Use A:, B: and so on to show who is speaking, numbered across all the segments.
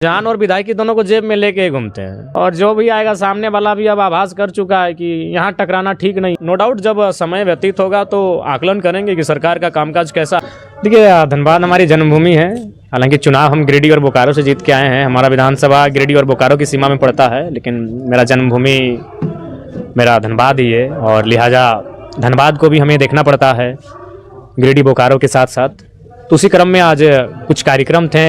A: जान और विधायकी दोनों को जेब में लेके ही घूमते हैं और जो भी आएगा सामने वाला भी अब आभास कर चुका है कि यहाँ टकराना ठीक नहीं। नो डाउट जब समय व्यतीत होगा तो आकलन करेंगे कि सरकार का कामकाज कैसा। देखिए, धनबाद हमारी जन्मभूमि है। हालांकि चुनाव हम गिरिडीह और बोकारो से जीत के आए हैं। हमारा विधानसभा गिरिडीह और बोकारो की सीमा में पड़ता है, लेकिन मेरा जन्मभूमि मेरा धनबाद ही है और लिहाजा धनबाद को भी हमें देखना पड़ता है गिरिडीह बोकारो के साथ साथ। तो उसी क्रम में आज कुछ कार्यक्रम थे।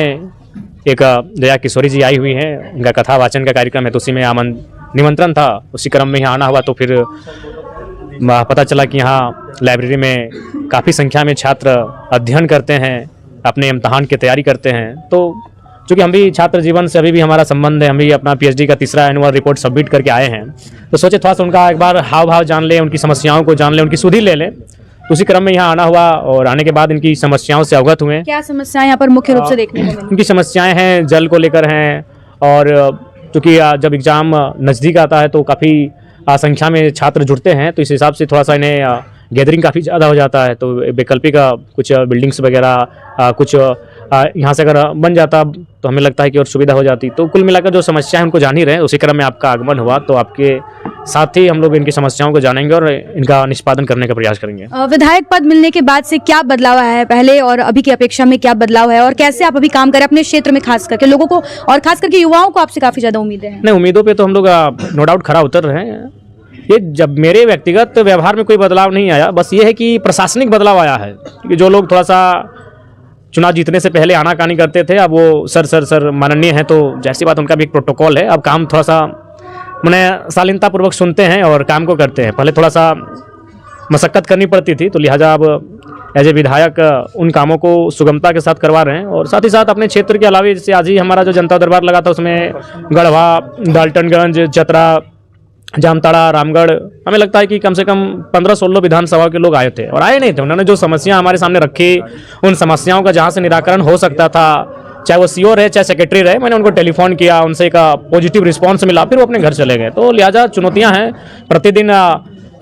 A: एक जया किशोरी जी आई हुई हैं, उनका कथा वाचन का कार्यक्रम है, तो उसी में निमंत्रण था। उसी क्रम में यहाँ आना हुआ तो फिर पता चला कि यहाँ लाइब्रेरी में काफ़ी संख्या में छात्र अध्ययन करते हैं, अपने इम्तहान की तैयारी करते हैं। तो चूँकि हम भी छात्र जीवन से अभी भी हमारा संबंध है, हम भी अपना पीएचडी का तीसरा एनुअल रिपोर्ट सबमिट करके आए हैं, तो सोचे थोड़ा सा उनका एक बार हाव भाव जान लें, उनकी समस्याओं को जान लें, उनकी सुधि ले लें। उसी क्रम में यहाँ आना हुआ और आने के बाद इनकी समस्याओं से अवगत हुए। क्या समस्याएं यहाँ पर मुख्य रूप से देखने को मिली? इनकी समस्याएं हैं जल को लेकर हैं, और चूँकि जब एग्ज़ाम नज़दीक आता है तो काफ़ी संख्या में छात्र जुड़ते हैं, तो इस हिसाब से थोड़ा सा इन्हें गैदरिंग काफ़ी ज़्यादा हो जाता है। तो वैकल्पिक कुछ बिल्डिंग्स वगैरह कुछ यहाँ से अगर बन जाता तो हमें लगता है कि और सुविधा हो जाती। तो कुल मिलाकर जो समस्या है उनको जान ही रहे हैं। उसी क्रम में आपका आगमन हुआ, तो आपके साथ ही हम लोग इनकी समस्याओं को जानेंगे और इनका निष्पादन करने का प्रयास करेंगे।
B: विधायक पद मिलने के बाद से क्या बदलाव आया है पहले और अभी की अपेक्षा में? क्या बदलाव है और कैसे आप अभी काम करें अपने क्षेत्र में, खास करके लोगों को और खास करके युवाओं को आपसे काफ़ी ज़्यादा उम्मीदें हैं?
A: नहीं, उम्मीदों पर तो हम लोग नो डाउट खरा उतर रहे हैं। ये जब मेरे व्यक्तिगत व्यवहार में कोई बदलाव नहीं आया, बस ये है कि प्रशासनिक बदलाव आया है। क्योंकि जो लोग थोड़ा सा चुनाव जीतने से पहले आनाकानी करते थे, अब वो सर माननीय हैं, तो जैसी बात उनका भी एक प्रोटोकॉल है। अब काम थोड़ा सा मैंने शालीनतापूर्वक सुनते हैं और काम को करते हैं। पहले थोड़ा सा मशक्कत करनी पड़ती थी, तो लिहाजा अब एज ए विधायक उन कामों को सुगमता के साथ करवा रहे हैं। और साथ ही साथ अपने क्षेत्र के अलावा जैसे आज ही हमारा जो जनता दरबार लगा था, उसमें गढ़वा, डाल्टनगंज, चतरा, जामताड़ा, रामगढ़, हमें लगता है कि कम से कम 15-16 विधानसभा के लोग आए थे और आए नहीं थे। उन्होंने जो समस्या हमारे सामने रखी, उन समस्याओं का जहाँ से निराकरण हो सकता था, चाहे वो सीओ रहे चाहे सेक्रेटरी रहे, मैंने उनको टेलीफोन किया, उनसे एक पॉजिटिव रिस्पांस मिला, फिर वो अपने घर चले गए। तो लिहाजा चुनौतियाँ हैं, प्रतिदिन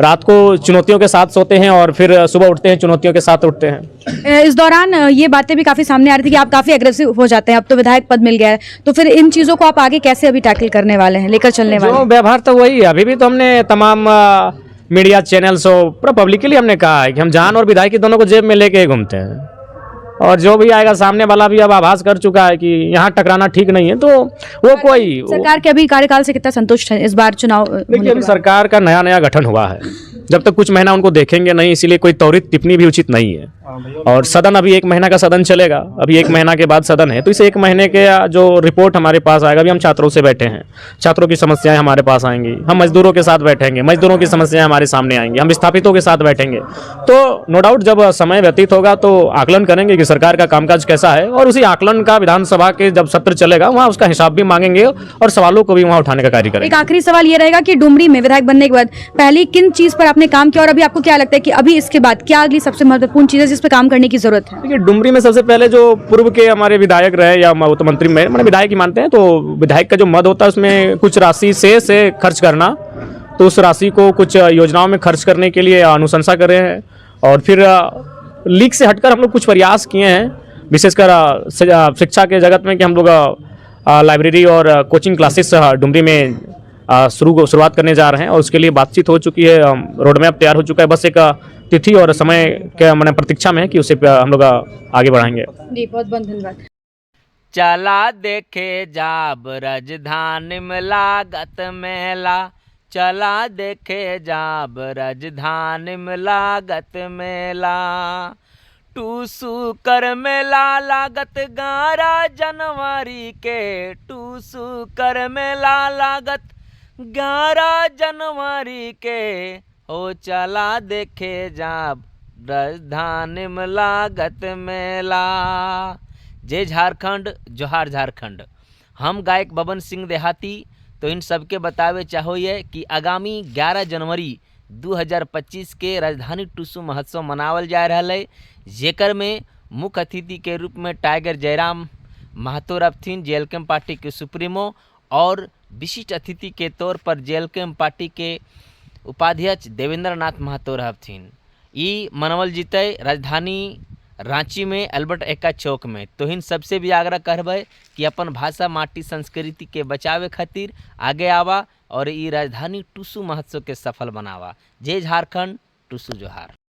A: रात को चुनौतियों के साथ सोते हैं और फिर सुबह उठते हैं चुनौतियों के साथ उठते हैं।
B: इस दौरान ये बातें भी काफ़ी सामने आ रही थी कि आप काफ़ी एग्रेसिव हो जाते हैं, अब तो विधायक पद मिल गया है, तो फिर इन चीज़ों को आप आगे कैसे अभी टैकल करने वाले हैं, लेकर चलने वाले हैं?
A: व्यवहार तो वही है। अभी भी तो हमने तमाम मीडिया चैनल्स और पूरा पब्लिकली हमने कहा है कि हम जान और विधायकी दोनों को जेब में लेके ही घूमते हैं, और जो भी आएगा सामने वाला भी अब आभास कर चुका है कि यहाँ टकराना ठीक नहीं है। तो वो कोई
B: सरकार के अभी कार्यकाल से कितना संतुष्ट है इस बार चुनाव?
A: देखिए, अभी सरकार का नया गठन हुआ है, जब तक कुछ महीना उनको देखेंगे नहीं, इसीलिए कोई त्वरित टिप्पणी भी उचित नहीं है। और सदन अभी 1 महीना का सदन चलेगा, अभी 1 महीना के बाद सदन है, तो इस 1 महीने के जो रिपोर्ट हमारे पास आएगा, अभी हम छात्रों से बैठे हैं, छात्रों की समस्याएं हमारे पास आएंगी, हम मजदूरों के साथ बैठेंगे, मजदूरों की समस्याएं हमारे सामने आएंगी, हम विस्थापितों के साथ बैठेंगे। तो नो डाउट जब समय व्यतीत होगा तो आकलन करेंगे कि सरकार का कामकाज कैसा है, और उसी आकलन का विधानसभा के जब सत्र चलेगा वहाँ उसका हिसाब भी मांगेंगे और सवालों को भी वहाँ उठाने का कार्य करेंगे।
B: एक आखिरी सवाल ये रहेगा कि डुमरी में विधायक बनने के बाद पहली किन चीज़ पर आपने काम किया और अभी आपको क्या लगता है कि अभी इसके बाद क्या अगली सबसे महत्वपूर्ण चीज़ है जिस पर काम करने की जरूरत है?
A: देखिए, डुमरी में सबसे पहले जो पूर्व के हमारे विधायक रहे या तो मंत्री में मैंने विधायक ही मानते हैं, तो विधायक का जो मद होता है उसमें कुछ राशि से खर्च करना, तो उस राशि को कुछ योजनाओं में खर्च करने के लिए अनुशंसा कर रहे हैं। और फिर लीक से हटकर हम लोग कुछ प्रयास किए हैं, विशेषकर शिक्षा के जगत में, कि हम लोग लाइब्रेरी और कोचिंग क्लासेस डुमरी में शुरुआत करने जा रहे हैं, और उसके लिए बातचीत हो चुकी है, रोड मैप तैयार हो चुका है। बस एक तिथि और समय के मैंने प्रतीक्षा में है कि उसे हम लोग आगे बढ़ाएंगे।
B: जी, बहुत बहुत धन्यवाद।
C: चला देखे जाब राजधानी में लागत मेला, चला देखे जाब राजधानी में लागत मेला, टूसू कर मेला लागत 11 जनवरी के, टूसू कर मेला लागत 11 जनवरी के, हो चला देखे जाब राजधानी में लागत मेला। जय झारखंड, जोहार झारखंड। हम गायक बबन सिंह देहाती तो इन सबके बतावे चाहोइए कि आगामी 11 जनवरी 2025 के राजधानी टूसू महोत्सव मनावल जा रहा है, जेकर में मुख्य अतिथि के रूप में टाइगर जयराम महतो रहथिन, जेएलके पार्टी के सुप्रीमो, और विशिष्ट अतिथि के तौर पर जेएलके पार्टी के उपाध्यक्ष देवेंद्र नाथ महतो रहथिन। ई मनवल जीते राजधानी रांची में अल्बर्ट एक्का चौक में। तो इन सबसे भी आग्रह करबै कि अपन भाषा माटी संस्कृति के बचावे खातिर आगे आवा और ई राजधानी टुसु महोत्सव के सफल बनावा। जय झारखंड, टुसु जोहार।